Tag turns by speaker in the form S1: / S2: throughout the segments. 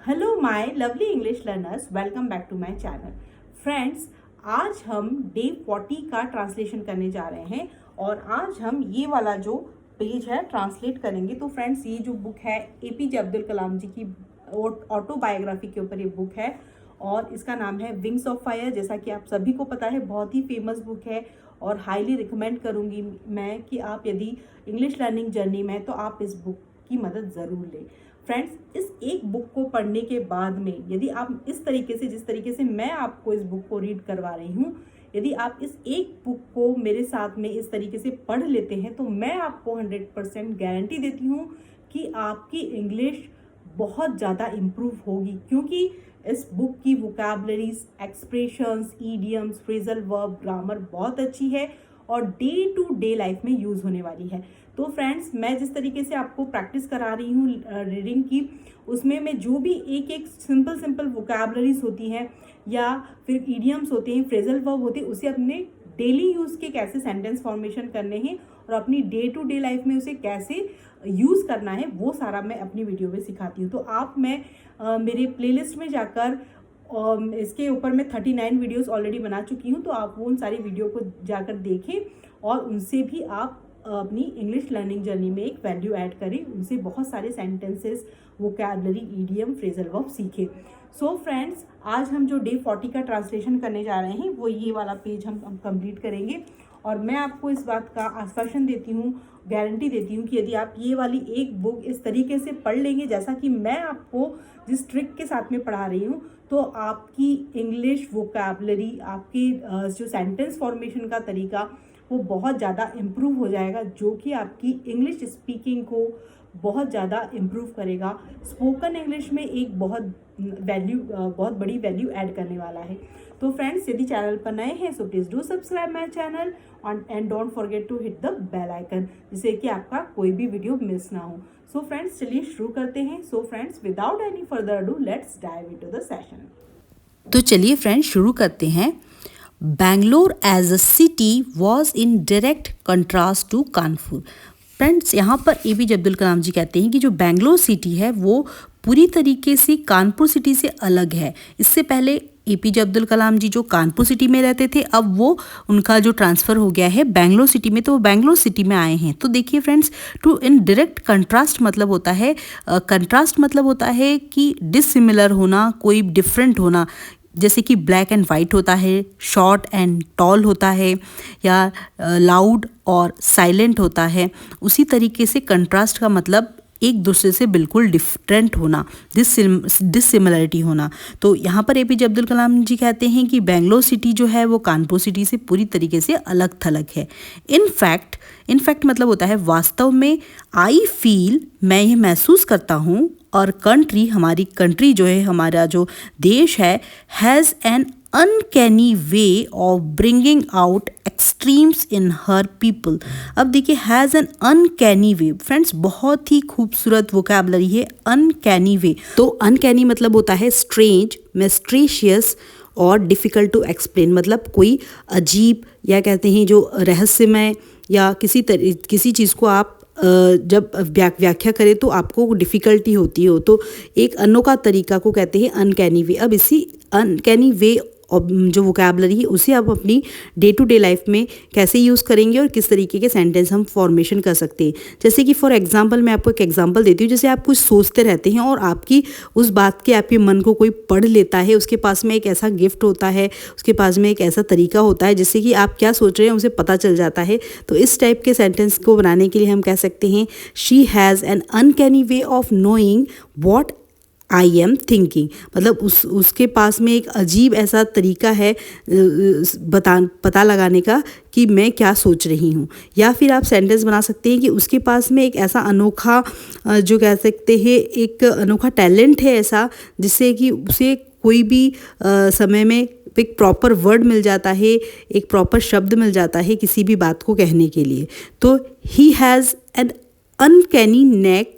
S1: Hello my lovely English learners, welcome back to my channel. Friends, आज हम day 40 का translation करने जा रहे हैं और आज हम ये वाला जो पेज है ट्रांसलेट करेंगे। तो फ्रेंड्स, ये जो बुक है एपीजे अब्दुल कलाम जी की ऑटोबायोग्राफी के ऊपर ये बुक है और इसका नाम है विंग्स ऑफ फायर। जैसा कि आप सभी को पता है, बहुत ही फेमस बुक है और हाईली रिकमेंड करूँगी मैं कि आप यदि इंग्लिश लर्निंग जर्नी में हैं तो आप इस बुक की मदद ज़रूर लें। फ्रेंड्स, इस एक बुक को पढ़ने के बाद में यदि आप इस तरीके से, जिस तरीके से मैं आपको इस बुक को रीड करवा रही हूँ, यदि आप इस एक बुक को मेरे साथ में इस तरीके से पढ़ लेते हैं तो मैं आपको 100% गारंटी देती हूँ कि आपकी इंग्लिश बहुत ज़्यादा इम्प्रूव होगी, क्योंकि इस बुक की vocabularies, expressions, idioms, phrasal verb, grammar बहुत अच्छी है और डे टू डे लाइफ में यूज़ होने वाली है। तो फ्रेंड्स, मैं जिस तरीके से आपको प्रैक्टिस करा रही हूँ रीडिंग की, उसमें मैं जो भी एक एक सिंपल वोकैबलरीज होती हैं या फिर ईडियम्स होते हैं, फ्रेजल वर्ब होते हैं, उसे अपने डेली यूज़ के कैसे सेंटेंस फॉर्मेशन करने हैं और अपनी डे टू डे लाइफ में उसे कैसे यूज़ करना है, वो सारा मैं अपनी वीडियो में सिखाती हूँ। तो आप मेरे प्लेलिस्ट में जाकर इसके ऊपर मैं 39 वीडियोस ऑलरेडी बना चुकी हूँ, तो आप वो उन सारी वीडियो को जाकर देखें और उनसे भी आप अपनी इंग्लिश लर्निंग जर्नी में एक वैल्यू ऐड करें, उनसे बहुत सारे sentences, vocabulary, idiom, phrasal verb सीखें। सो फ्रेंड्स, आज हम जो डे 40 का ट्रांसलेशन करने जा रहे हैं वो ये वाला पेज हम कंप्लीट करेंगे और मैं आपको इस बात का आश्वासन देती हूँ, गारंटी देती हूँ कि यदि आप ये वाली एक बुक इस तरीके से पढ़ लेंगे जैसा कि मैं आपको जिस ट्रिक के साथ में पढ़ा रही हूँ, तो आपकी इंग्लिश वोकैबलरी, आपकी जो सेंटेंस फॉर्मेशन का तरीका, वो बहुत ज़्यादा इम्प्रूव हो जाएगा, जो कि आपकी इंग्लिश स्पीकिंग को बहुत ज़्यादा इम्प्रूव करेगा। स्पोकन इंग्लिश में एक बहुत बड़ी वैल्यू ऐड करने वाला है। तो फ्रेंड्स, यदि चैनल पर नए हैं so please do subscribe my channel and don't forget to hit the bell icon, जिससे कि आपका कोई भी वीडियो मिस ना हो। सो फ्रेंड्स, चलिए शुरू करते हैं। So friends, without any further ado, let's dive into the session.
S2: तो चलिए फ्रेंड्स, शुरू करते हैं। Bangalore as a city was in direct contrast to Kanpur. Friends, यहाँ पर एपीजे अब्दुल कलाम जी कहते हैं कि जो बैंगलोर सिटी है वो पूरी तरीके से कानपुर सिटी से अलग है। इससे पहले एपीजे अब्दुल कलाम जी जो कानपुर सिटी में रहते थे, अब वो उनका जो ट्रांसफ़र हो गया है बैंगलोर सिटी में, तो वो बैंगलोर सिटी में आए हैं। तो देखिए friends, to in direct contrast मतलब होता है, कंट्रास्ट मतलब होता है कि डिसिमिलर होना, कोई डिफरेंट होना। जैसे कि ब्लैक एंड वाइट होता है, शॉर्ट एंड टॉल होता है, या लाउड और साइलेंट होता है। उसी तरीके से कंट्रास्ट का मतलब एक दूसरे से बिल्कुल डिफरेंट होना, डिसिमिलरिटी होना। तो यहाँ पर एपीजे अब्दुल कलाम जी कहते हैं कि बेंगलोर सिटी जो है वो कानपुर सिटी से पूरी तरीके से अलग थलग है। इनफैक्ट मतलब होता है वास्तव में, आई फील, मैं ये महसूस करता हूँ, और कंट्री, हमारी कंट्री जो है, हमारा जो देश है, has an uncanny way of bringing out extremes in her people. अब देखिए, has an uncanny way. Friends, बहुत ही खूबसूरत वोकैबलरी है, अनकैनी वे। तो अनकैनी मतलब होता है स्ट्रेंज, मिस्टीरियस और डिफ़िकल्ट टू एक्सप्लेन, मतलब कोई अजीब, या कहते हैं जो रहस्यमय, या किसी चीज़ को आप जब व्याख्या करें तो आपको डिफ़िकल्टी होती हो, तो एक अनोखा तरीका को कहते हैं अनकैनी वे। अब इसी अनकैनी वे जो वोकैबलरी है उसे आप अपनी डे टू डे लाइफ में कैसे यूज़ करेंगे और किस तरीके के सेंटेंस हम फॉर्मेशन कर सकते हैं। जैसे कि फॉर एग्जांपल, मैं आपको एक एग्जांपल देती हूँ। जैसे आप कुछ सोचते रहते हैं और आपकी उस बात के आपके मन को कोई पढ़ लेता है, उसके पास में एक ऐसा गिफ्ट होता है, उसके पास में एक ऐसा तरीका होता है जिससे कि आप क्या सोच रहे हैं उसे पता चल जाता है। तो इस टाइप के सेंटेंस को बनाने के लिए हम कह सकते हैं, she has an uncanny way of knowing what I am thinking. मतलब उसके पास में एक अजीब ऐसा तरीका है पता लगाने का कि मैं क्या सोच रही हूँ। या फिर आप सेंटेंस बना सकते हैं कि उसके पास में एक ऐसा अनोखा, जो कह सकते हैं एक अनोखा टैलेंट है ऐसा, जिससे कि उसे कोई भी समय में एक प्रॉपर वर्ड मिल जाता है, एक प्रॉपर शब्द मिल जाता है किसी भी बात को कहने के लिए। तो he has an uncanny neck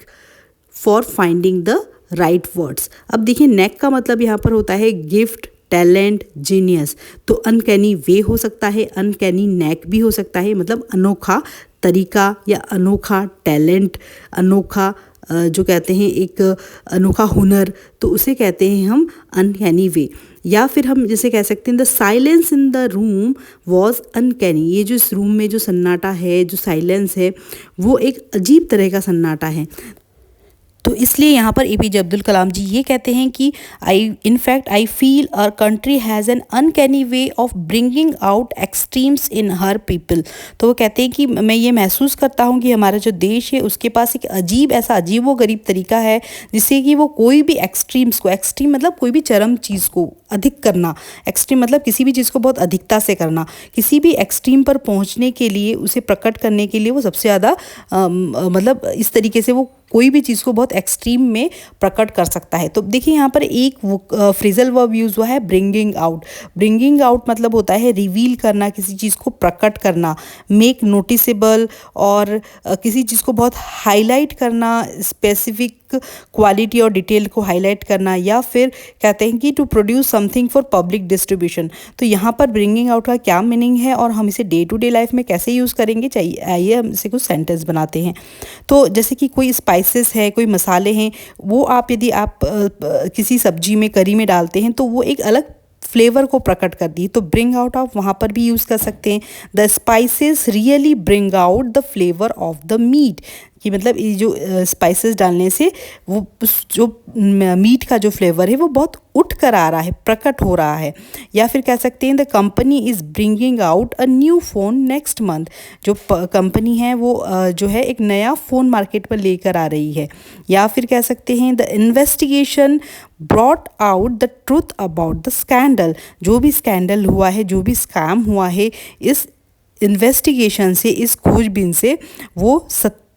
S2: for finding the right words. अब देखिए, नेक का मतलब यहाँ पर होता है गिफ्ट, टैलेंट, जीनियस। तो अनकैनी वे हो सकता है, अनकैनी नेक भी हो सकता है, मतलब अनोखा तरीका या अनोखा टैलेंट, अनोखा जो कहते हैं एक अनोखा हुनर, तो उसे कहते हैं हम अनकैनी वे। या फिर हम जैसे कह सकते हैं the silence in the room was uncanny, ये जो इस रूम में जो सन्नाटा है, जो साइलेंस है, वो एक अजीब तरह का सन्नाटा है। तो इसलिए यहाँ पर एपीजे अब्दुल कलाम जी ये कहते हैं कि I feel our country has an uncanny way of bringing out extremes in her people. तो वो कहते हैं कि मैं ये महसूस करता हूँ कि हमारा जो देश है उसके पास एक अजीब व गरीब तरीका है जिससे कि वो कोई भी एक्सट्रीम्स को, एक्सट्रीम मतलब कोई भी चरम चीज़ को अधिक करना, एक्सट्रीम मतलब किसी भी चीज़ को बहुत अधिकता से करना, किसी भी एक्सट्रीम पर पहुँचने के लिए, उसे प्रकट करने के लिए वो सबसे ज़्यादा मतलब इस तरीके से वो कोई भी चीज़ को बहुत एक्सट्रीम में प्रकट कर सकता है। तो देखिए यहाँ पर एक फ्रेजल वर्ब यूज़ हुआ है ब्रिंगिंग आउट। ब्रिंगिंग आउट मतलब होता है रिवील करना, किसी चीज़ को प्रकट करना, मेक नोटिसेबल, और किसी चीज़ को बहुत हाईलाइट करना, स्पेसिफिक क्वालिटी और डिटेल को हाईलाइट करना, या फिर कहते हैं कि to produce something for public distribution. तो यहाँ पर ब्रिंगिंग आउट का क्या मीनिंग है और हम इसे डे टू डे लाइफ में कैसे यूज़ करेंगे, चाहिए आइए हम इसे कुछ सेंटेंस बनाते हैं। तो जैसे कि कोई स्पाइसेस है, कोई मसाले हैं, वो आप यदि आप किसी सब्जी में, करी में डालते हैं तो वो एक अलग फ्लेवर को प्रकट कर दी, तो ब्रिंग आउट आप वहाँ पर भी यूज़ कर सकते हैं। The spices really bring out the flavour of the meat, कि मतलब ये जो स्पाइसेस डालने से वो जो मीट का जो फ्लेवर है वो बहुत उठ कर आ रहा है, प्रकट हो रहा है। या फिर कह सकते हैं the company is bringing out a new phone next month, जो कंपनी है वो जो है एक नया फ़ोन मार्केट पर लेकर आ रही है। या फिर कह सकते हैं the investigation brought out the truth about the scandal, जो भी स्कैंडल हुआ है, जो भी स्कैम हुआ है, इस इन्वेस्टिगेशन से, इस खोजबीन से वो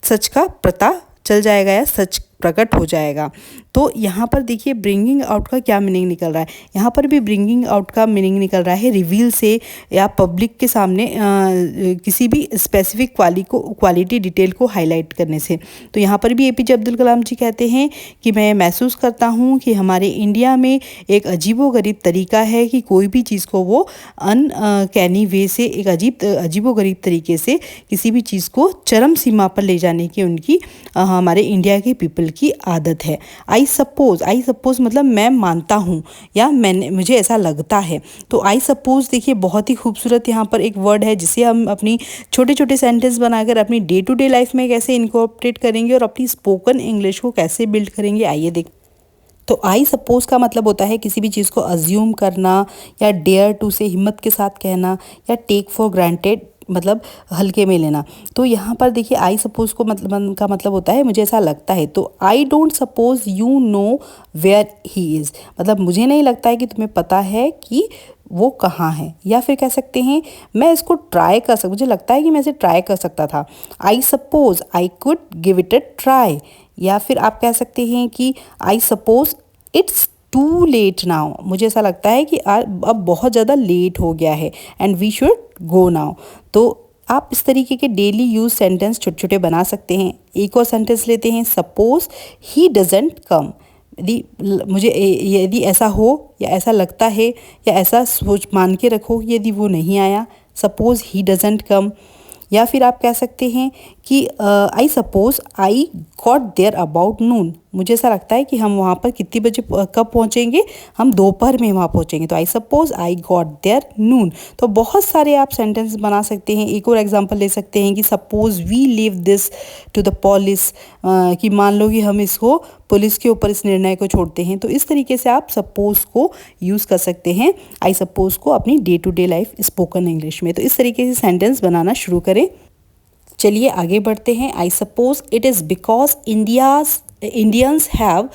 S2: सच का पता चल जाएगा या सच प्रकट हो जाएगा। तो यहाँ पर देखिए ब्रिंगिंग आउट का क्या मीनिंग निकल रहा है, यहाँ पर भी ब्रिंगिंग आउट का मीनिंग निकल रहा है रिवील से या पब्लिक के सामने किसी भी स्पेसिफिक क्वालिटी डिटेल को हाईलाइट करने से। तो यहाँ पर भी एपीजे अब्दुल कलाम जी कहते हैं कि मैं महसूस करता हूँ कि हमारे इंडिया में एक अजीबोगरीब तरीका है कि कोई भी चीज़ को वो अनकैनी वे से, एक अजीबोगरीब तरीके से किसी भी चीज़ को चरम सीमा पर ले जाने की उनकी हमारे इंडिया के पीपल की आदत है। आई सपोज मतलब मैं मानता हूँ या मुझे ऐसा लगता है। तो आई सपोज देखिए बहुत ही खूबसूरत यहाँ पर एक वर्ड है जिसे हम अपनी छोटे छोटे सेंटेंस बनाकर अपनी डे टू डे लाइफ में कैसे इनकॉर्पोरेट करेंगे और अपनी स्पोकन इंग्लिश को कैसे बिल्ड करेंगे, आइए देख। तो आई सपोज का मतलब होता है किसी भी चीज़ को अज्यूम करना, या डेयर टू से हिम्मत के साथ कहना, या टेक फॉर ग्रांटेड मतलब हल्के में लेना। तो यहाँ पर देखिए आई सपोज को मतलब होता है मुझे ऐसा लगता है। तो I don't suppose you know where he is, मतलब मुझे नहीं लगता है कि तुम्हें पता है कि वो कहाँ है। या फिर कह सकते हैं मैं इसको ट्राई कर सकता, मुझे लगता है कि मैं इसे ट्राई कर सकता था। I suppose I could give it a try. या फिर आप कह सकते हैं कि I suppose it's too late now, मुझे ऐसा लगता है कि अब बहुत ज़्यादा लेट हो गया है, and we should go now. तो आप इस तरीके के डेली यूज सेंटेंस छोटे छोटे बना सकते हैं। एक और सेंटेंस लेते हैं, सपोज ही डजेंट कम, यदि ऐसा हो या ऐसा लगता है या ऐसा सोच मान के रखो यदि वो नहीं आया, सपोज ही डजेंट कम। या फिर आप कह सकते हैं कि I suppose I got there about noon, मुझे ऐसा लगता है कि हम वहाँ पर कितनी बजे कब पहुँचेंगे, हम दोपहर में वहाँ पहुँचेंगे। तो I suppose I got there noon. तो बहुत सारे आप सेंटेंस बना सकते हैं। एक और एग्जांपल ले सकते हैं कि suppose we leave this to the police, कि मान लो कि हम इसको पुलिस के ऊपर इस निर्णय को छोड़ते हैं। तो इस तरीके से आप सपोज को यूज़ कर सकते हैं, आई सपोज को अपनी day to day life spoken English में। तो इस तरीके से सेंटेंस बनाना शुरू करें। चलिए आगे बढ़ते हैं। I suppose it is because Indians have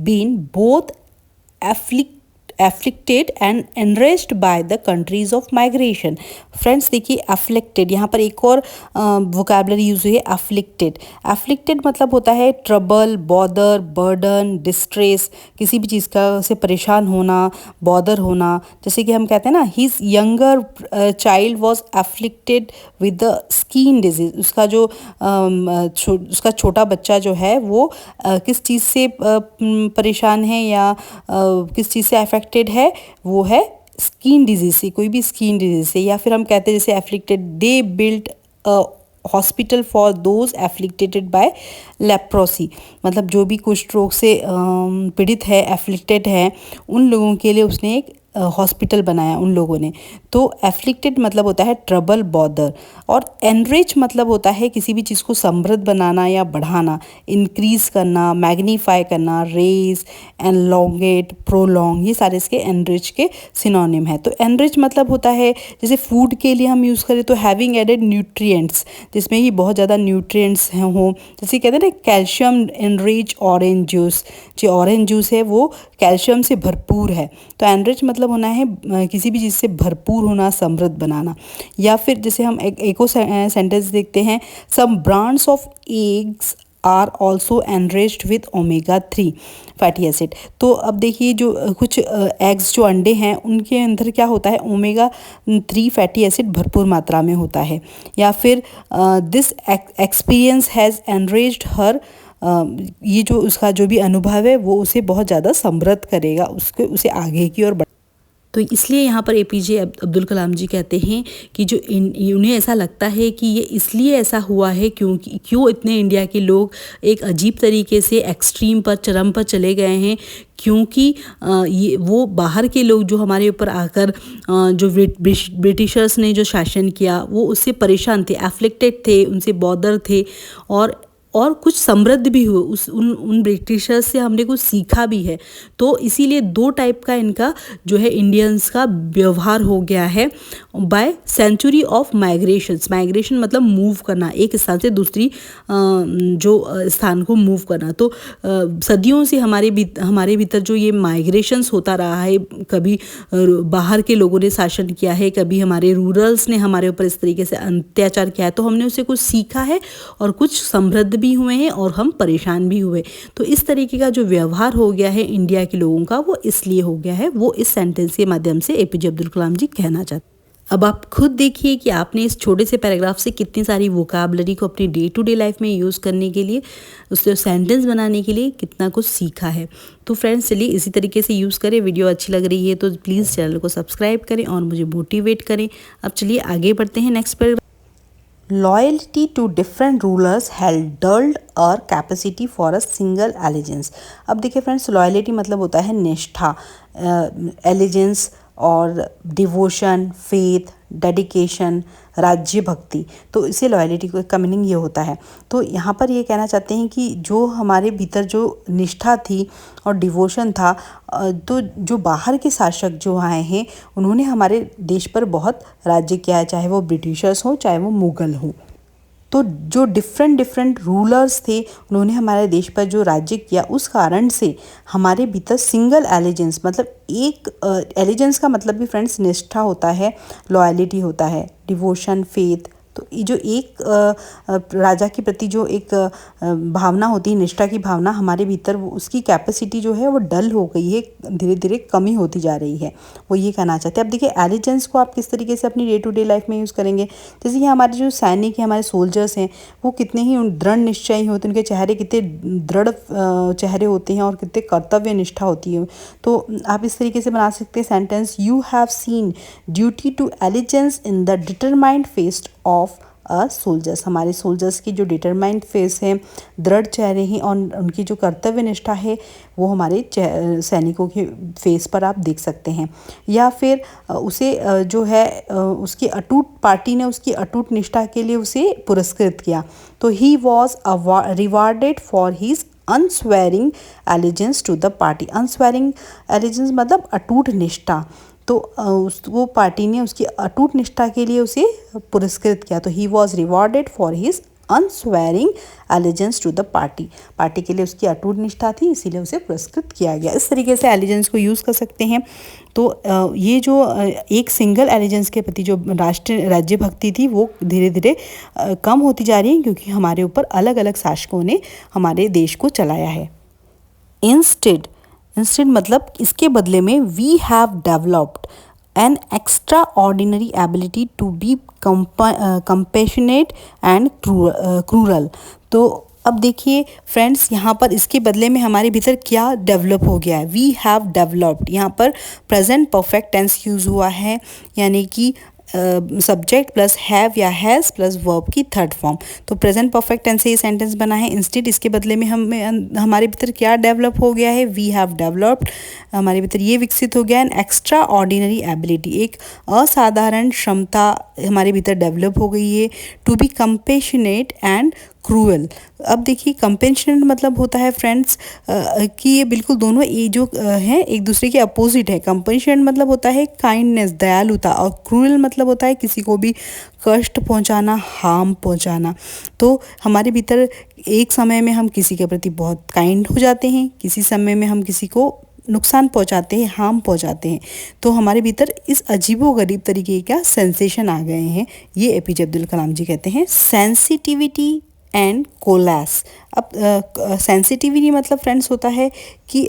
S2: been both afflicted and enriched by the countries of migration। Friends देखिए afflicted, यहाँ पर एक और वोकैबुलरी यूज हुई है afflicted। afflicted मतलब होता है ट्रबल, बॉदर, बर्डन, डिस्ट्रेस, किसी भी चीज़ का से परेशान होना, बॉदर होना। जैसे कि हम कहते हैं ना, his younger child was afflicted with the skin disease, उसका जो उसका छोटा बच्चा जो है वो किस चीज़ से परेशान है या किस चीज़ से अफेक्टेड है, वो है स्किन डिजीज से, कोई भी स्किन डिजीज से। या फिर हम कहते हैं जैसे afflicted, they built hospital for those afflicted by leprosy, मतलब जो भी कुष्ठ रोग से पीड़ित है, एफ्लिक्टेड है, उन लोगों के लिए उसने एक हॉस्पिटल बनाया उन लोगों ने। तो एफ्लिक्टेड मतलब होता है ट्रबल, बॉदर, और एनरिच मतलब होता है किसी भी चीज़ को समृद्ध बनाना या बढ़ाना, इंक्रीज करना, मैग्नीफाई करना, रेज, एनलॉन्गेट, प्रोलॉन्ग, ये सारे इसके एनरिच के सिनोनिम है। तो एनरिच मतलब होता है जैसे फूड के लिए हम यूज़ करें तो हैविंग एडेड न्यूट्रिएंट्स, जिसमें ही बहुत ज़्यादा न्यूट्रिएंट्स हों, जैसे कहते हैं ना कैल्शियम एनरिच ऑरेंज जूस, जो ऑरेंज जूस है वो कैल्शियम से भरपूर है। तो एनरिच मतलब होना है किसी भी चीज़ से भरपूर होना, समृद्ध बनाना। या फिर जैसे हम एक और सेंटेंस देखते हैं, some brands of eggs are also enriched with omega 3 fatty acid. तो अब देखिए जो कुछ एग्स जो अंडे हैं उनके अंदर क्या होता है, ओमेगा 3 फैटी एसिड भरपूर मात्रा में होता है। या फिर दिस एक्सपीरियंस हैज़ एनरिच्ड हर, ये जो उसका जो भी अनुभव है वो उसे बहुत ज़्यादा समृद्ध करेगा, उसे आगे की ओर। तो इसलिए यहाँ पर एपीजे अब्दुल कलाम जी कहते हैं कि जो उन्हें ऐसा लगता है कि ये इसलिए ऐसा हुआ है क्योंकि क्यों इतने इंडिया के लोग एक अजीब तरीके से एक्सट्रीम पर, चरम पर चले गए हैं, क्योंकि ये वो बाहर के लोग जो हमारे ऊपर आकर जो ब्रिटिशर्स ने जो शासन किया वो उससे परेशान थे, एफ्लिक्टेड थे, उनसे बॉदर थे, और कुछ समृद्ध भी हुए। उन ब्रिटिशर्स से हमने कुछ सीखा भी है। तो इसीलिए दो टाइप का इनका जो है इंडियंस का व्यवहार हो गया है by century of migrations. Migration मतलब मूव करना, एक स्थान से दूसरी जो स्थान को मूव करना। तो सदियों से हमारे भीतर जो ये माइग्रेशंस होता रहा है, कभी बाहर के लोगों ने शासन किया है, कभी हमारे रूरल्स ने हमारे ऊपर इस तरीके से अत्याचार किया है, तो हमने उससे कुछ सीखा है और कुछ समृद्ध भी हुए हैं और हम परेशान भी हुए। तो इस तरीके का जो व्यवहार हो गया है इंडिया के लोगों का, वो इसलिए हो गया है, वो इस सेंटेंस के माध्यम से एपीजे अब्दुल कलाम जी कहना चाहते हैं। अब आप खुद देखिए कि आपने इस छोटे से पैराग्राफ से कितनी सारी वोकैबुलरी को अपनी डे टू डे लाइफ में यूज़ करने के लिए, उससे सेंटेंस बनाने के लिए कितना कुछ सीखा है। तो फ्रेंड्स चलिए इसी तरीके से यूज़ करें। वीडियो अच्छी लग रही है तो प्लीज़ चैनल को सब्सक्राइब करें और मुझे मोटिवेट करें। अब चलिए आगे बढ़ते हैं next paragraph. Loyalty to different rulers held dulled our capacity for a single allegiance। अब देखिए फ्रेंड्स, लॉयल्टी मतलब होता है निष्ठा, एलिजेंस और डिवोशन, फेथ, डेडिकेशन, राज्य भक्ति। तो इसे लॉयल्टी का मीनिंग ये होता है। तो यहाँ पर ये कहना चाहते हैं कि जो हमारे भीतर जो निष्ठा थी और डिवोशन था, तो जो बाहर के शासक जो आए हैं उन्होंने हमारे देश पर बहुत राज्य किया है, चाहे वो ब्रिटिशर्स हो चाहे वो मुग़ल हो। तो जो डिफरेंट रूलर्स थे उन्होंने हमारे देश पर जो राज्य किया, उस कारण से हमारे भीतर सिंगल एलिजेंस, मतलब एक एलिजेंस का मतलब भी फ्रेंड्स निष्ठा होता है, लॉयल्टी होता है, डिवोशन, फेथ। तो ये जो एक राजा के प्रति जो एक भावना होती है, निष्ठा की भावना हमारे भीतर, उसकी कैपेसिटी जो है वो डल हो गई है, धीरे धीरे कमी होती जा रही है, वो ये कहना चाहते हैं। अब देखिए एलिजेंस को आप किस तरीके से अपनी डे टू डे लाइफ में यूज़ करेंगे। जैसे कि हमारे जो सैनिक हैं, हमारे सोल्जर्स हैं, वो कितने ही दृढ़ निश्चयी होते हैं, उनके चेहरे कितने दृढ़ चेहरे होते हैं और कितने कर्तव्य निष्ठा होती है। तो आप इस तरीके से बना सकते हैं sentence, you have seen duty to allegiance in the determined face of soldiers. हमारे सोल्जर्स की जो डिटरमाइंड फेस है, दृढ़ चेहरे हैं और उनकी जो कर्तव्य निष्ठा है वो हमारे सैनिकों के फेस पर आप देख सकते हैं। या फिर उसे जो है उसकी अटूट, पार्टी ने उसकी अटूट निष्ठा के लिए उसे पुरस्कृत किया। तो he was rewarded for his unswerving allegiance to the party. Unswerving allegiance मतलब अटूट निष्ठा। तो वो पार्टी ने उसकी अटूट निष्ठा के लिए उसे पुरस्कृत किया। तो he was rewarded for his unswerving allegiance to the party. Party के लिए उसकी अटूट निष्ठा थी, इसीलिए उसे पुरस्कृत किया गया। इस तरीके से एलिजेंस को यूज़ कर सकते हैं। तो ये जो एक सिंगल एलिजेंस के प्रति जो राज्य भक्ति थी वो धीरे धीरे कम होती जा रही है, क्योंकि हमारे ऊपर अलग अलग शासकों ने हमारे देश को चलाया है। इंस्टेड मतलब इसके बदले में we have developed an extraordinary ability to be compassionate and cruel. तो अब देखिए फ्रेंड्स, यहाँ पर इसके बदले में हमारे भीतर क्या डेवलप हो गया है। वी हैव डेवलप्ड, यहाँ पर प्रेजेंट परफेक्ट टेंस यूज़ हुआ है, यानी कि सब्जेक्ट प्लस हैव या हैज़ प्लस वर्ब की थर्ड फॉर्म। तो प्रेजेंट परफेक्ट टेंस से ये सेंटेंस बना है। इंस्टेड इसके बदले में हमारे भीतर क्या डेवलप हो गया है, वी हैव डेवलप्ड, हमारे भीतर ये विकसित हो गया, एन एक्स्ट्रा ऑर्डिनरी एबिलिटी, एक असाधारण क्षमता हमारे भीतर डेवलप हो गई है, to be compassionate and cruel. अब देखिए कंपेशनेट मतलब होता है फ्रेंड्स कि ये बिल्कुल दोनों ये जो हैं एक दूसरे के अपोजिट है। कंपेशनेट मतलब होता है काइंडनेस, दयालुता, और क्रूअल मतलब होता है किसी को भी कष्ट पहुंचाना, हार्म पहुंचाना। तो हमारे भीतर एक समय में हम किसी के प्रति बहुत काइंड हो जाते हैं, किसी समय में हम किसी को नुकसान पहुंचाते हैं, हार्म पहुंचाते हैं। तो हमारे भीतर इस अजीबोगरीब तरीके का सेंसेशन आ गए हैं। ये एपीजे अब्दुल कलाम जी कहते हैं सेंसिटिविटी एंड कोलैस। अब सेंसिटिविटी मतलब फ्रेंड्स होता है कि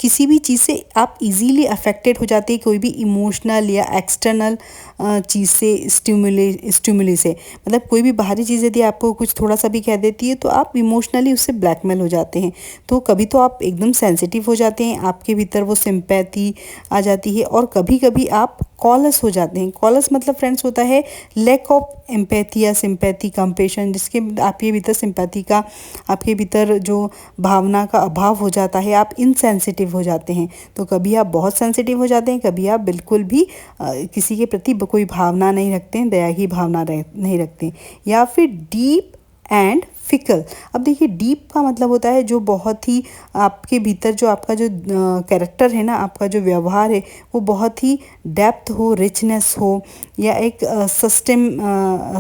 S2: किसी भी चीज़ से आप इजीली अफेक्टेड हो जाते हैं, कोई भी इमोशनल या एक्सटर्नल चीज़ से, स्टिमुली से, मतलब कोई भी बाहरी चीज़ यदि आपको कुछ थोड़ा सा भी कह देती है तो आप इमोशनली उससे ब्लैकमेल हो जाते हैं। तो कभी तो आप एकदम सेंसिटिव हो जाते हैं, आपके भीतर वो सिंपैथी आ जाती है, और कभी कभी आप कॉलस हो जाते हैं। कॉलस मतलब फ्रेंड्स होता है लैक ऑफ एम्पैथी या सिंपैथी, कंपेशन, जिसके आपके भीतर सिंपैथी का, आपके भीतर जो भावना का अभाव हो जाता है, आप इनसेंसिटिव हो जाते हैं। तो कभी आप बहुत सेंसिटिव हो जाते हैं, कभी आप बिल्कुल भी किसी के प्रति कोई भावना नहीं रखते हैं, दया की भावना नहीं रखते हैं। या फिर डीप एंड फिकल। अब देखिए डीप का मतलब होता है जो बहुत ही आपके भीतर जो आपका जो कैरेक्टर है ना, आपका जो व्यवहार है वो बहुत ही डेप्थ हो, रिचनेस हो, या एक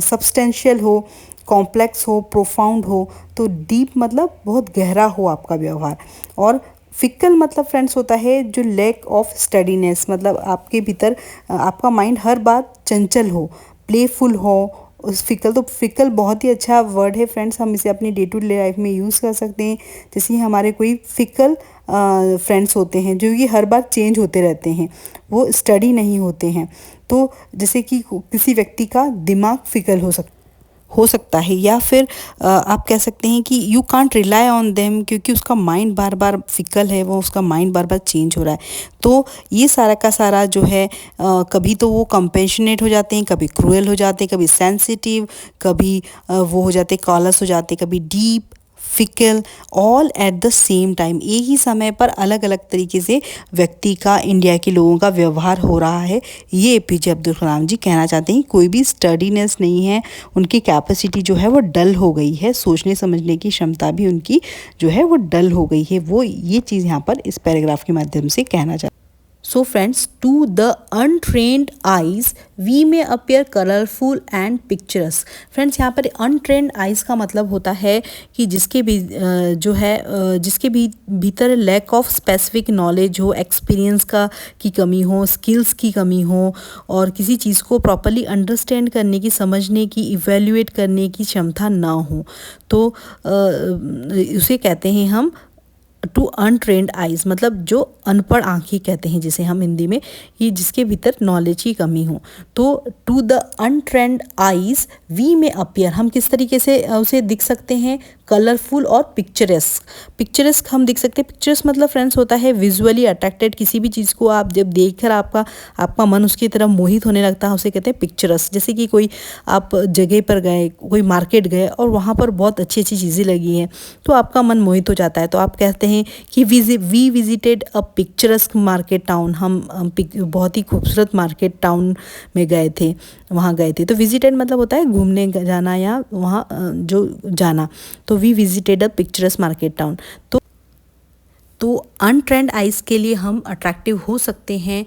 S2: सब्सटेंशियल हो, कॉम्प्लेक्स हो, प्रोफाउंड हो। तो डीप मतलब बहुत गहरा हो आपका व्यवहार। और फिकल मतलब फ्रेंड्स होता है जो लैक ऑफ स्टडीनेस, मतलब आपके भीतर आपका माइंड हर बात चंचल हो, प्लेफुल हो। उस फिकल, तो फिकल बहुत ही अच्छा वर्ड है फ्रेंड्स, हम इसे अपनी डे टू डे लाइफ में यूज़ कर सकते हैं। जैसे हमारे कोई फिकल फ्रेंड्स होते हैं जो ये हर बार चेंज होते रहते हैं, वो स्टडी नहीं होते हैं। तो जैसे कि किसी व्यक्ति का दिमाग फिकल हो सकता है, या फिर आप कह सकते हैं कि you can't rely on them, क्योंकि उसका माइंड बार बार फिकल है, वो उसका माइंड बार बार चेंज हो रहा है। तो ये सारा का सारा जो है कभी तो वो कंपेशनेट हो जाते हैं, कभी क्रूएल हो जाते हैं, कभी सेंसिटिव, कभी वो हो जाते कॉलस हो जाते, कभी deep, fickle, all at the same time. एक ही समय पर अलग अलग तरीके से व्यक्ति का, इंडिया के लोगों का व्यवहार हो रहा है। ये एपीजे अब्दुल कलाम जी कहना चाहते हैं। कोई भी स्टडीनेस नहीं है, उनकी कैपेसिटी जो है वो डल हो गई है, सोचने समझने की क्षमता भी उनकी जो है वो डल हो गई है। वो ये चीज़ यहाँ पर इस पैराग्राफ के माध्यम से कहना चाहते हैं। So friends, to the untrained eyes, we may appear colorful and picturesque. Friends, यहाँ पर untrained eyes का मतलब होता है कि जिसके भी जो है जिसके भी भीतर lack of specific knowledge हो, experience की कमी हो, skills की कमी हो, और किसी चीज़ को properly understand करने की, समझने की, evaluate करने की क्षमता ना हो, तो उसे कहते हैं हम टू अनट्रेंड आइज़, मतलब जो अनपढ़ आँखें कहते हैं जिसे हम हिंदी में, कि जिसके भीतर नॉलेज की कमी हो। तो to the untrained eyes we may appear, हम किस तरीके से उसे दिख सकते हैं, कलरफुल और पिक्चरस्क हम दिख सकते हैं। पिक्चर्स मतलब फ्रेंड्स होता है विजुअली अट्रैक्टेड, किसी भी चीज़ को आप जब देखकर आपका मन उसकी तरफ मोहित होने लगता है, उसे कहते हैं पिक्चरस्क। जैसे कि कोई आप जगह पर गए, कोई मार्केट गए और वहाँ पर बहुत अच्छी अच्छी चीज़ें लगी हैं, तो आपका मन मोहित हो जाता है, तो आप कहते हैं कि we visited a picturesque market town, हम बहुत ही खूबसूरत मार्केट टाउन में गए थे, वहाँ गए थे। तो विजिटेड मतलब होता है घूमने जाना या वहाँ जो जाना, तो we visited a picturesque market town. तो अनट्रेंड आइज़ के लिए हम अट्रैक्टिव हो सकते हैं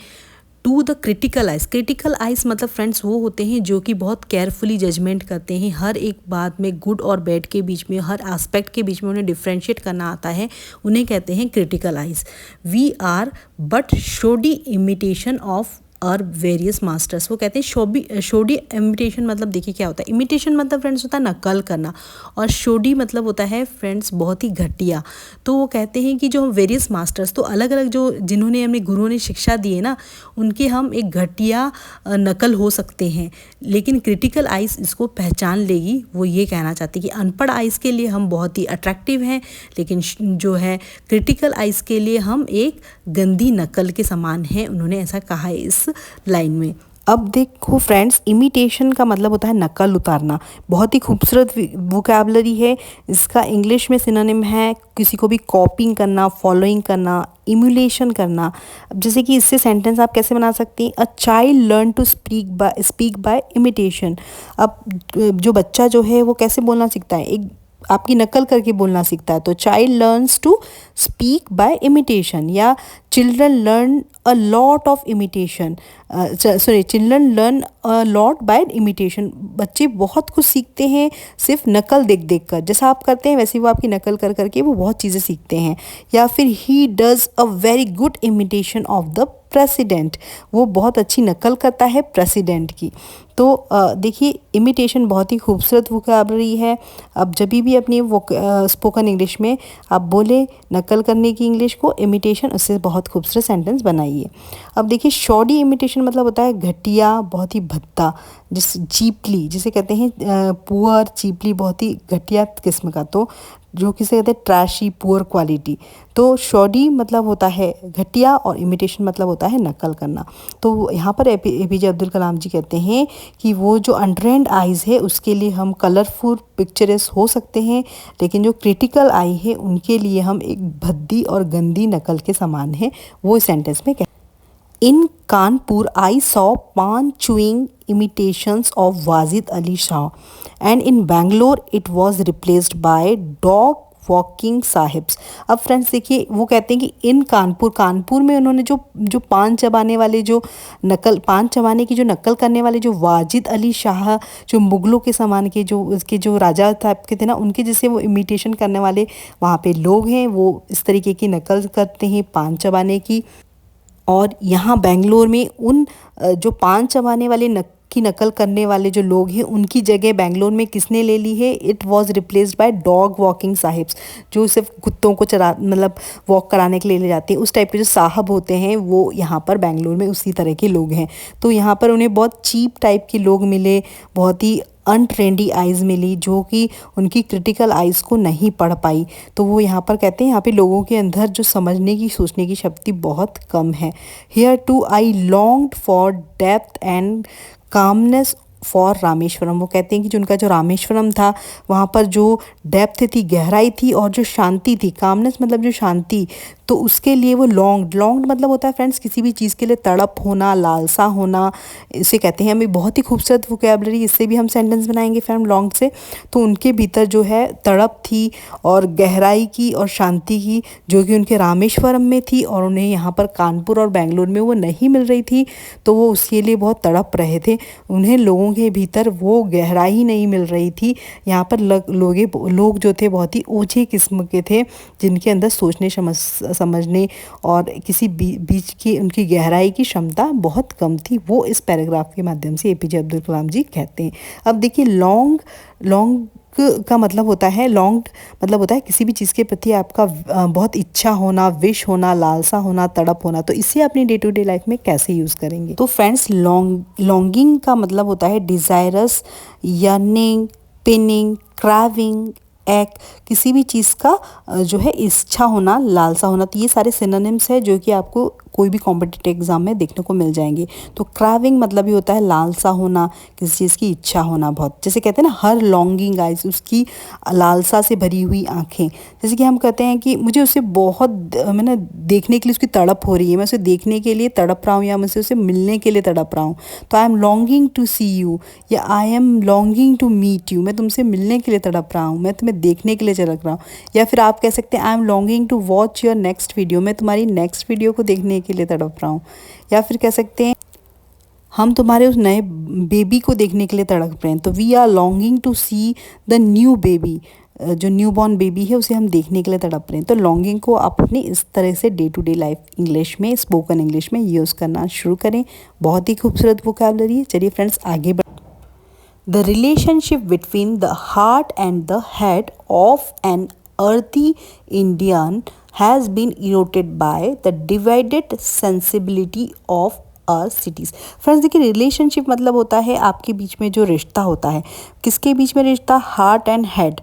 S2: to the critical eyes. Critical eyes मतलब फ्रेंड्स वो होते हैं जो कि बहुत केयरफुली जजमेंट करते हैं, हर एक बात में गुड और बैड के बीच में, हर एस्पेक्ट के बीच में उन्हें डिफ्रेंशिएट करना आता है, उन्हें कहते हैं critical eyes. We are but shoddy imitation of our various masters. वो कहते हैं शोडी इमिटेशन मतलब देखिए क्या होता है, इमिटेशन मतलब फ्रेंड्स होता है नकल करना, और शोडी मतलब होता है फ्रेंड्स बहुत ही घटिया। तो वो कहते हैं कि जो हम वेरियस मास्टर्स, तो अलग अलग जो जिन्होंने हमें गुरुओं ने शिक्षा दी है ना, उनके हम एक घटिया नकल हो सकते हैं, लेकिन क्रिटिकल आइज़ इसको पहचान लेगी। वो ये कहना चाहती है कि अनपढ़ आइज़ के लिए हम बहुत ही अट्रैक्टिव हैं, लेकिन जो है क्रिटिकल आइज़ के लिए हम एक गंदी नकल के समान हैं। उन्होंने ऐसा कहा है इस लाइन में। अब देखो फ्रेंड्स, इमिटेशन का मतलब होता है नकल उतारना। बहुत ही खूबसूरत वोकैबुलरी है। इसका इंग्लिश में सिनोनिम है किसी को भी कॉपिंग करना, फॉलोइंग करना, इम्यूलेशन करना। अब जैसे कि इससे सेंटेंस आप कैसे बना सकती हैं, a child learn to speak by imitation. अब जो बच्चा जो है वो कैसे बोलना सीखता है, एक आपकी नकल करके बोलना सीखता है। तो child learns to speak by imitation, या children learn a lot of imitation, children learn a lot by imitation. बच्चे बहुत कुछ सीखते हैं सिर्फ नकल देख देख कर। जैसा आप करते हैं वैसे वो आपकी नकल कर करके वो बहुत चीज़ें सीखते हैं। या फिर he does a very good imitation of the president, वो बहुत अच्छी नकल करता है प्रेसिडेंट की। तो देखिए, इमिटेशन बहुत ही खूबसूरत वोकैबुलरी है। अब जब भी अपनी स्पोकन इंग्लिश में आप बोले नकल करने की इंग्लिश को, इमिटेशन, उससे बहुत खूबसूरत सेंटेंस बनाइए। अब देखिए, शॉडी इमिटेशन मतलब होता है घटिया, बहुत ही भद्दा, चीपली, जिसे कहते हैं पुअर, चीपली, बहुत ही घटिया किस्म का। तो जो किसे कहते हैं ट्रैशी, पुअर क्वालिटी। तो शॉडी मतलब होता है घटिया और इमिटेशन मतलब होता है नकल करना। तो यहाँ पर एपीजे अब्दुल कलाम जी कहते हैं कि वो जो अनट्रेंड आइज़ है उसके लिए हम कलरफुल पिक्चर्स हो सकते हैं, लेकिन जो क्रिटिकल आई है उनके लिए हम एक भद्दी और गंदी नकल के समान है। वो इस सेंटेंस में In Kanpur, I saw pan chewing imitations of Wajid Ali Shah, and in Bangalore, it was replaced by dog walking sahibs. अब फ्रेंड्स देखिए, वो कहते हैं कि इन कानपुर में उन्होंने जो पान चबाने वाले पान चबाने की जो नकल करने वाले जो वाजिद अली शाह, जो मुगलों के समान के जो उसके जो राजा टाइप के थे ना, उनके जैसे वो इमिटेशन करने वाले वहाँ पे लोग हैं, वो इस तरीके की नकल करते हैं पान चबाने की। और यहाँ बेंगलोर में उन जो पान चबाने वाले की नकल करने वाले जो लोग हैं उनकी जगह बेंगलोर में किसने ले ली है, it was replaced by dog walking sahibs, जो सिर्फ कुत्तों को मतलब वॉक कराने के लिए ले जाते हैं। उस टाइप के जो साहब होते हैं वो यहाँ पर बेंगलोर में उसी तरह के लोग हैं। तो यहाँ पर उन्हें बहुत चीप टाइप के लोग मिले, बहुत ही अनट्रेंडी आइज़ मिली, जो कि उनकी क्रिटिकल आइज़ को नहीं पढ़ पाई। तो वो यहाँ पर कहते हैं यहाँ पे लोगों के अंदर जो समझने की, सोचने की शक्ति बहुत कम है। Here too I longed for depth and calmness for Rameswaram. वो कहते हैं कि जो उनका जो रामेश्वरम था वहाँ पर जो डेप्थ थी, गहराई थी, और जो शांति थी, कामनेस मतलब जो शांति, तो उसके लिए वो लॉन्ग्ड मतलब होता है फ्रेंड्स किसी भी चीज़ के लिए तड़प होना, लालसा होना, इसे कहते हैं। हमें बहुत ही खूबसूरत वोकैबुलरी, इससे भी हम सेंटेंस बनाएंगे फ्रेंड लॉन्ग से। तो उनके भीतर जो है तड़प थी और गहराई की और शांति की, जो कि उनके रामेश्वरम में थी, और उन्हें यहाँ पर कानपुर और बेंगलोर में वो नहीं मिल रही थी। तो वो उसके लिए बहुत तड़प रहे थे। उन्हें लोगों के भीतर वो गहराई नहीं मिल रही थी। यहाँ पर लोग जो थे बहुत ही ऊंचे किस्म के थे, जिनके अंदर सोचने समझने और किसी बीच की उनकी गहराई की क्षमता बहुत कम थी। वो इस पैराग्राफ के माध्यम से एपीजे अब्दुल कलाम जी कहते हैं। अब देखिए, लॉन्ग का मतलब होता है, लॉन्ग मतलब होता है किसी भी चीज़ के प्रति आपका बहुत इच्छा होना, विश होना, लालसा होना, तड़प होना। तो इसे अपनी डे टू डे लाइफ में कैसे यूज़ करेंगे? तो फ्रेंड्स, लॉन्गिंग का मतलब होता है डिज़ायरस, यर्निंग, पिनिंग, क्राविंग, किसी भी चीज़ का जो है इच्छा होना, लालसा होना। तो ये सारे सिनोनिम्स है जो कि आपको कोई भी कॉम्पिटिटिव एग्जाम में देखने को मिल जाएंगे। तो क्राविंग मतलब ही होता है लालसा होना, किसी चीज़ की इच्छा होना बहुत। जैसे कहते हैं ना, हर लॉन्गिंग आइज, उसकी लालसा से भरी हुई आंखें। जैसे कि हम कहते हैं कि मुझे उसे बहुत, मैंने देखने के लिए उसकी तड़प हो रही है, मैं उसे देखने के लिए तड़प रहा हूँ, या मुझसे उसे मिलने के लिए तड़प रहा हूँ। तो I am longing to see you, या I am longing to meet you, मैं तुमसे मिलने के लिए तड़प रहा हूँ, मैं तुम्हें देखने के लिए तड़प रहा हूँ। या फिर आप कह सकते हैं I am longing to watch your next video, मैं तुम्हारी नेक्स्ट वीडियो को देखने के लिए तड़प रहा हूँ। या फिर कह सकते हैं हम तुम्हारे उस नए बेबी को देखने के लिए तड़प रहे हैं। तो we are longing to see the new baby, जो न्यू बॉर्न बेबी है उसे हम देखने के लिए तड़प रहे हैं। तो लॉन्गिंग को आप अपनी इस तरह से day to day life English में, स्पोकन इंग्लिश में यूज़ करना शुरू करें। बहुत ही खूबसूरत वोकैबुलरी है। चलिए फ्रेंड्स, आगे बढ़। The relationship between the heart and the head of an earthy Indian has been eroded by the divided sensibility of our cities। Friends देखिए, रिलेशनशिप मतलब होता है आपके बीच में जो रिश्ता होता है। किसके बीच में रिश्ता? हार्ट एंड हेड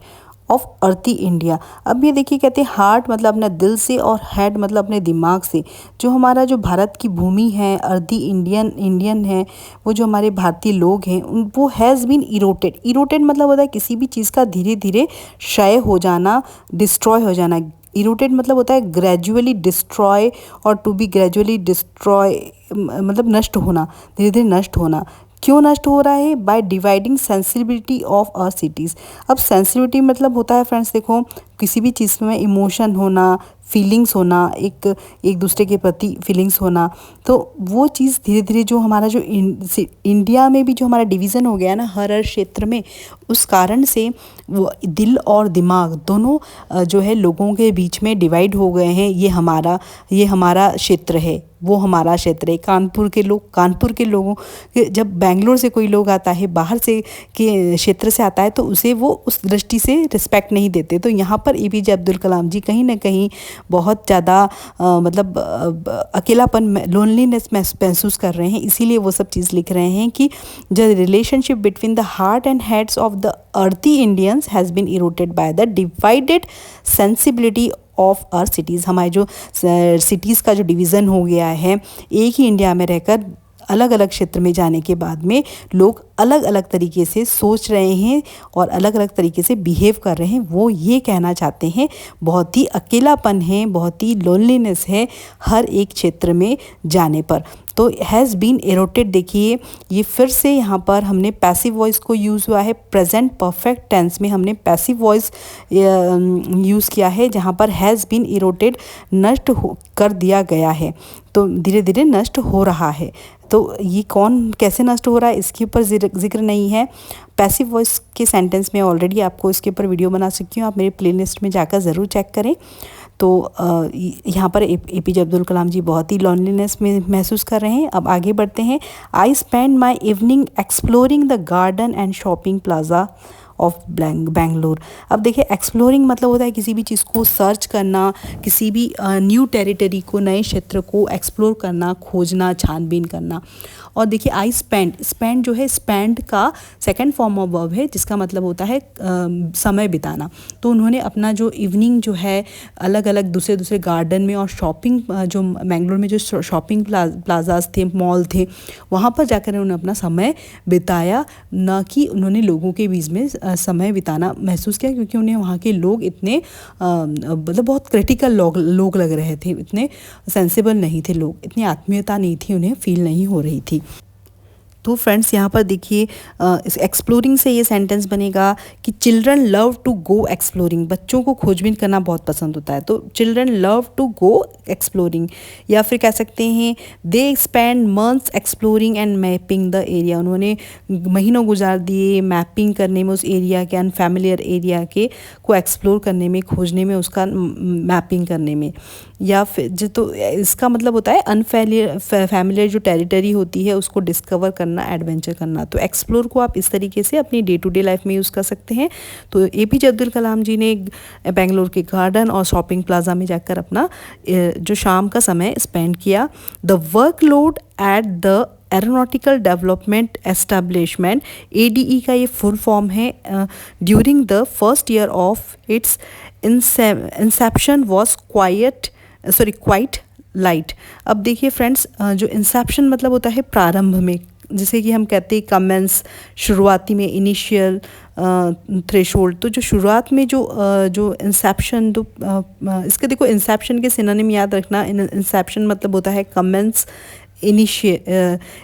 S2: ऑफ अर्थी इंडिया। अब ये देखिए कहते हैं हार्ट मतलब अपना दिल से और हेड मतलब अपने दिमाग से। जो हमारा जो भारत की भूमि है, अर्थी इंडियन है, वो जो हमारे भारतीय लोग हैं वो हैज़ बीन इरोटेड मतलब होता है किसी भी चीज़ का धीरे धीरे क्षय हो जाना, डिस्ट्रॉय हो जाना। इरोटेड मतलब होता है ग्रेजुअली डिस्ट्रॉय और टू बी ग्रेजुअली डिस्ट्रॉय मतलब नष्ट होना, धीरे धीरे नष्ट होना। क्यों नष्ट हो रहा है? By dividing sensibility of our cities. अब सेंसिबिलिटी मतलब होता है फ्रेंड्स देखो किसी भी चीज़ में इमोशन होना, फीलिंग्स होना, एक दूसरे के प्रति फीलिंग्स होना। तो वो चीज़ धीरे धीरे जो हमारा जो इंडिया में भी जो हमारा डिवीज़न हो गया ना हर क्षेत्र में, उस कारण से वो दिल और दिमाग दोनों जो है लोगों के बीच में डिवाइड हो गए हैं। ये हमारा क्षेत्र है, वो हमारा क्षेत्र है। कानपुर के लोगों जब बेंगलोर से कोई लोग आता है, बाहर से के क्षेत्र से आता है, तो उसे वो उस दृष्टि से रिस्पेक्ट नहीं देते। तो यहाँ पर एपीजे अब्दुल कलाम जी कहीं ना कहीं बहुत ज़्यादा मतलब अकेलापन, लोनलीनेस महसूस कर रहे हैं, इसीलिए वो सब चीज़ लिख रहे हैं कि the relationship between the heart and heads of the earthy Indians has been eroded by the divided sensibility of our cities. हमारे जो सिटीज़ का जो डिवीज़न हो गया है, एक ही इंडिया में रहकर अलग अलग क्षेत्र में जाने के बाद में लोग अलग अलग तरीके से सोच रहे हैं और अलग अलग तरीके से बिहेव कर रहे हैं। वो ये कहना चाहते हैं बहुत ही अकेलापन है, बहुत ही लोनलीनेस है हर एक क्षेत्र में जाने पर। तो हैज़ बीन एरोटेड, देखिए ये फिर से यहाँ पर हमने पैसिव वॉइस को यूज़ हुआ है। प्रेजेंट परफेक्ट टेंस में हमने पैसिव वॉइस यूज़ किया है, जहाँ पर हैज़ बीन एरोटेड नष्ट कर दिया गया है, तो धीरे धीरे नष्ट हो रहा है। तो ये कैसे नष्ट हो रहा है इसके ऊपर जिक्र नहीं है। पैसिव वॉइस के सेंटेंस में ऑलरेडी आपको इसके ऊपर वीडियो बना सकती हूँ, आप मेरे प्लेलिस्ट में जाकर ज़रूर चेक करें। तो यहाँ पर एपीजे अब्दुल कलाम जी बहुत ही लॉनलीनेस में महसूस कर रहे हैं। अब आगे बढ़ते हैं। I spend my evening exploring the garden and shopping plaza of Bangalore. अब देखिए एक्सप्लोरिंग मतलब होता है किसी भी चीज़ को सर्च करना, किसी भी न्यू टेरिटरी को, नए क्षेत्र को एक्सप्लोर करना, खोजना, छानबीन करना। और देखिए आई स्पेंड जो है, स्पेंड का सेकंड फॉर्म ऑफ वर्ब है, जिसका मतलब होता है समय बिताना। तो उन्होंने अपना जो इवनिंग जो है अलग अलग दूसरे गार्डन में और शॉपिंग, जो बेंगलोर में जो शॉपिंग प्लाजाज थे, मॉल थे, वहाँ पर जाकर उन्होंने अपना समय बिताया, ना कि उन्होंने लोगों के बीच में समय बिताना महसूस किया, क्योंकि उन्हें वहाँ के लोग इतने मतलब बहुत क्रिटिकल लोग लग रहे थे, इतने सेंसिबल नहीं थे लोग, इतनी आत्मीयता नहीं थी, उन्हें फील नहीं हो रही थी। तो फ्रेंड्स यहाँ पर देखिए इस एक्सप्लोरिंग से ये सेंटेंस बनेगा कि children love to go exploring. बच्चों को खोजबीन करना बहुत पसंद होता है, तो children love to go exploring. या फिर कह सकते हैं they spend months exploring and mapping the area. उन्होंने महीनों गुजार दिए मैपिंग करने में, उस एरिया के, अनफैमिलियर एरिया के को एक्सप्लोर करने में, खोजने में, उसका मैपिंग करने में। या फिर जो, तो इसका मतलब होता है फैमिलियर जो टेरिटरी होती है उसको डिस्कवर करना, एडवेंचर करना। तो एक्सप्लोर को आप इस तरीके से अपनी डे टू डे लाइफ में यूज़ कर सकते हैं। तो एपीजे अब्दुल कलाम जी ने बेंगलोर के गार्डन और शॉपिंग प्लाजा में जाकर अपना जो शाम का समय स्पेंड किया। The workload at the aeronautical development establishment, ADE का ये फुल फॉर्म है, during the first year of its inception was quite light. अब देखिए फ्रेंड्स, जो इंसेप्शन मतलब होता है प्रारंभ में, जैसे कि हम कहते हैं कमेंस, शुरुआती में, इनिशियल, थ्रेशोल्ड। तो जो शुरुआत में जो इंसेप्शन, तो इसके देखो इंसेप्शन के सिनोनिम याद रखना। इंसेप्शन मतलब होता है कमेंस,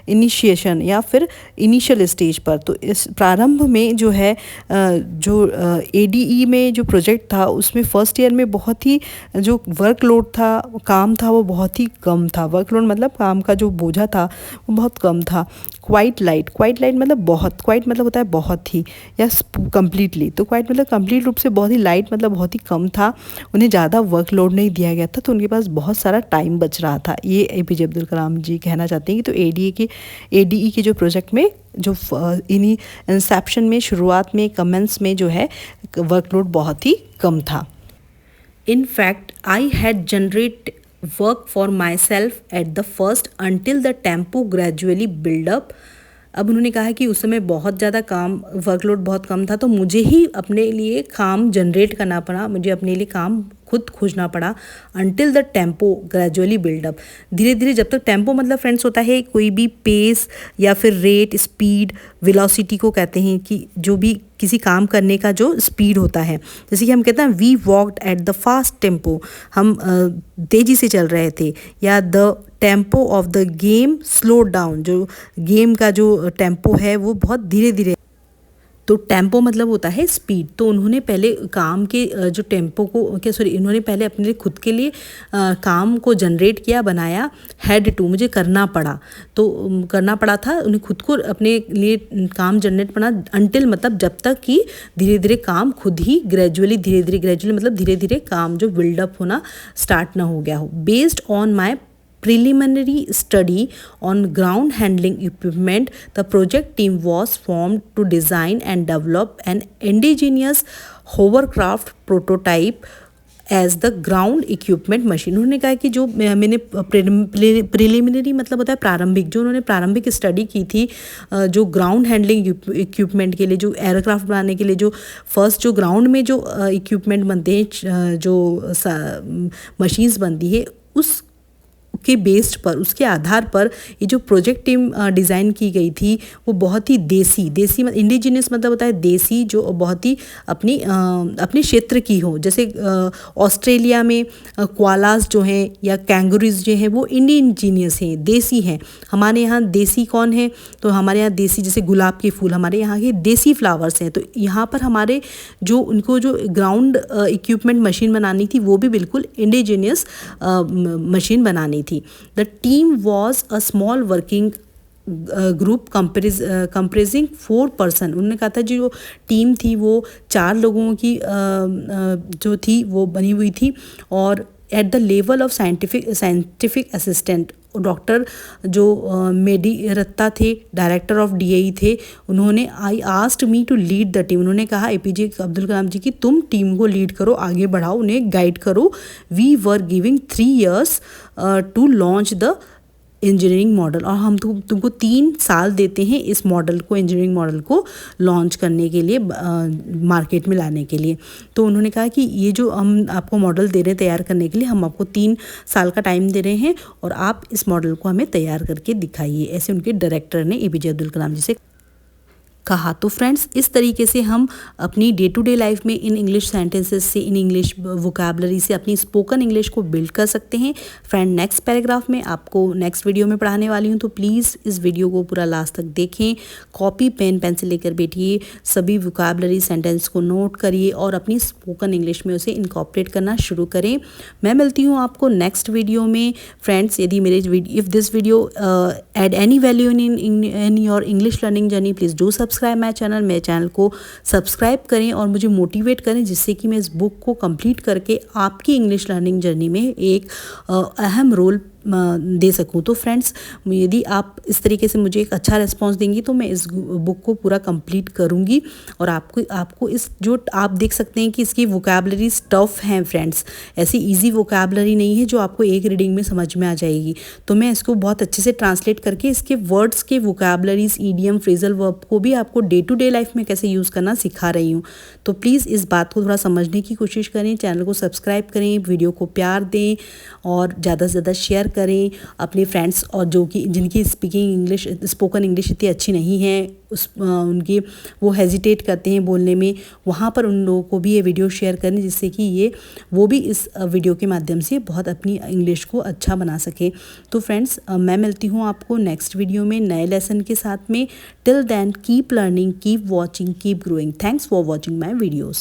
S2: इनिशिएशन या फिर इनिशियल स्टेज पर। तो इस प्रारंभ में जो है जो ADE में जो प्रोजेक्ट था उसमें फर्स्ट ईयर में बहुत ही जो वर्कलोड था, काम था, वो बहुत ही कम था। वर्कलोड मतलब काम का जो बोझा था वो बहुत कम था। क्वाइट लाइट मतलब बहुत, क्वाइट मतलब होता है बहुत ही या कम्प्लीटली। तो क्वाइट मतलब कम्प्लीट रूप से बहुत ही, लाइट मतलब बहुत ही कम था, उन्हें ज़्यादा वर्कलोड नहीं दिया गया था, तो उनके पास बहुत सारा टाइम बच रहा था। ये एपीजे अब्दुल कलाम जी कहना चाहते हैं कि तो ADE के जो प्रोजेक्ट में जो इन्हीं इंसेप्शन में, शुरुआत में, कमेंस में जो है वर्कलोड बहुत ही कम था। In fact I had generate work for myself at the first until the tempo gradually build up अब उन्होंने कहा कि उस समय बहुत ज़्यादा काम, वर्कलोड बहुत कम था, तो मुझे ही अपने लिए काम जनरेट करना पड़ा, मुझे अपने लिए काम खुद खोजना पड़ा। Until the tempo gradually build up, धीरे धीरे, जब तक टेम्पो मतलब फ्रेंड्स होता है कोई भी पेस या फिर रेट, स्पीड, वेलोसिटी को कहते हैं कि जो भी किसी काम करने का जो स्पीड होता है। जैसे कि हम कहते हैं we walked at the fast tempo, हम तेज़ी से चल रहे थे, या the tempo of the game slow down, जो गेम का जो टेम्पो है वो बहुत धीरे धीरे, तो टेम्पो मतलब होता है स्पीड। तो उन्होंने पहले काम के जो टेम्पो को उन्होंने पहले अपने लिए खुद के लिए काम को जनरेट किया, बनाया। हैड टू, मुझे करना पड़ा, तो करना पड़ा था उन्हें खुद को अपने लिए काम जनरेट करना। अनटिल मतलब जब तक कि धीरे धीरे काम खुद ही ग्रेजुअली मतलब धीरे धीरे काम जो बिल्डअप होना स्टार्ट ना हो गया हो। Based on my preliminary study on ground handling equipment, the project team was formed to design and develop an indigenous hovercraft prototype as the ground equipment machine। उन्होंने कहा कि जो मैंने प्रिलिमिनरी मतलब होता है प्रारंभिक, जो उन्होंने प्रारंभिक स्टडी की थी जो ग्राउंड हैंडलिंग इक्विपमेंट के लिए, जो एयरक्राफ्ट बनाने के लिए जो फर्स्ट जो ग्राउंड में जो इक्विपमेंट बनते हैं, जो मशीन्स बनती है, उस के बेस्ड पर, उसके आधार पर ये जो प्रोजेक्ट टीम डिज़ाइन की गई थी वो बहुत ही देसी इंडिजिनियस मतलब होता है देसी, जो बहुत ही अपने क्षेत्र की हो। जैसे ऑस्ट्रेलिया में कोआलास जो हैं या कैंगरीज जो हैं वो इंडिजिनियस हैं, देसी हैं। हमारे यहाँ देसी कौन है, तो हमारे यहाँ देसी जैसे गुलाब के फूल हमारे यहाँ के देसी फ्लावर्स हैं। तो यहाँ पर हमारे जो उनको जो ग्राउंड इक्विपमेंट मशीन बनानी थी वो भी बिल्कुल इंडिजिनियस मशीन बनानी थी। The team was a small working group comprising 4 person. उन्होंने कहा था जो टीम थी वो 4 लोगों की जो थी वो बनी हुई थी। और at the level of scientific assistant, doctor जो मेडी रत्ता थे, डायरेक्टर ऑफ DAE थे, उन्होंने I asked me to lead the team. उन्होंने कहा APJ अब्दुल कलाम जी की तुम टीम को लीड करो, आगे बढ़ाओ, उन्हें गाइड करो। We were giving 3 years to launch the engineering model, और हम तुमको 3 साल देते हैं इस मॉडल को, इंजीनियरिंग मॉडल को लॉन्च करने के लिए, मार्केट में लाने के लिए। तो उन्होंने कहा कि ये जो हम आपको मॉडल दे रहे हैं तैयार करने के लिए, हम आपको 3 साल का टाइम दे रहे हैं और आप इस मॉडल को हमें तैयार करके दिखाइए, ऐसे उनके डायरेक्टर ने APJ अब्दुल कलाम जी से कहा। तो फ्रेंड्स, इस तरीके से हम अपनी डे टू डे लाइफ में इन इंग्लिश सेंटेंसेस से, इन इंग्लिश वोकैबुलरी से अपनी स्पोकन इंग्लिश को बिल्ड कर सकते हैं। फ्रेंड, नेक्स्ट पैराग्राफ में आपको नेक्स्ट वीडियो में पढ़ाने वाली हूँ, तो प्लीज़ इस वीडियो को पूरा लास्ट तक देखें। कॉपी पेन पेंसिल लेकर बैठिए, सभी वोकैबुलरी सेंटेंस को नोट करिए और अपनी स्पोकन इंग्लिश में उसे इनकॉर्पोरेट करना शुरू करें। मैं मिलती हूँ आपको नेक्स्ट वीडियो में। फ्रेंड्स, यदि if this video add any value in your English learning journey, please do subscribe my channel. मेरे चैनल को सब्सक्राइब करें और मुझे मोटिवेट करें, जिससे कि मैं इस बुक को कंप्लीट करके आपकी इंग्लिश लर्निंग जर्नी में एक अहम रोल दे सकूं। तो फ्रेंड्स, यदि आप इस तरीके से मुझे एक अच्छा रिस्पांस देंगी तो मैं इस बुक को पूरा कंप्लीट करूंगी। और आपको इस जो आप देख सकते हैं कि इसकी वोकैबुलरी टफ हैं फ्रेंड्स, ऐसी इजी वोकैबुलरी नहीं है जो आपको एक रीडिंग में समझ में आ जाएगी। तो मैं इसको बहुत अच्छे से ट्रांसलेट करके इसके वर्ड्स के वोकैबुलरीज, ईडियम, फ्रेजल वर्ब को भी आपको डे टू डे लाइफ में कैसे यूज़ करना सिखा रही हूँ। तो प्लीज़ इस बात को थोड़ा समझने की कोशिश करें, चैनल को सब्सक्राइब करें, वीडियो को प्यार दें और ज़्यादा से ज़्यादा शेयर करें अपने फ्रेंड्स, और जिनकी स्पोकन इंग्लिश इतनी अच्छी नहीं है, उनके वो हेजिटेट करते हैं बोलने में, वहाँ पर उन लोगों को भी ये वीडियो शेयर करें, जिससे कि वो भी इस वीडियो के माध्यम से बहुत अपनी इंग्लिश को अच्छा बना सके। तो फ्रेंड्स, मैं मिलती हूँ आपको नेक्स्ट वीडियो में नए लेसन के साथ में। Till then, keep learning, keep watching, keep growing. Thanks for watching my videos.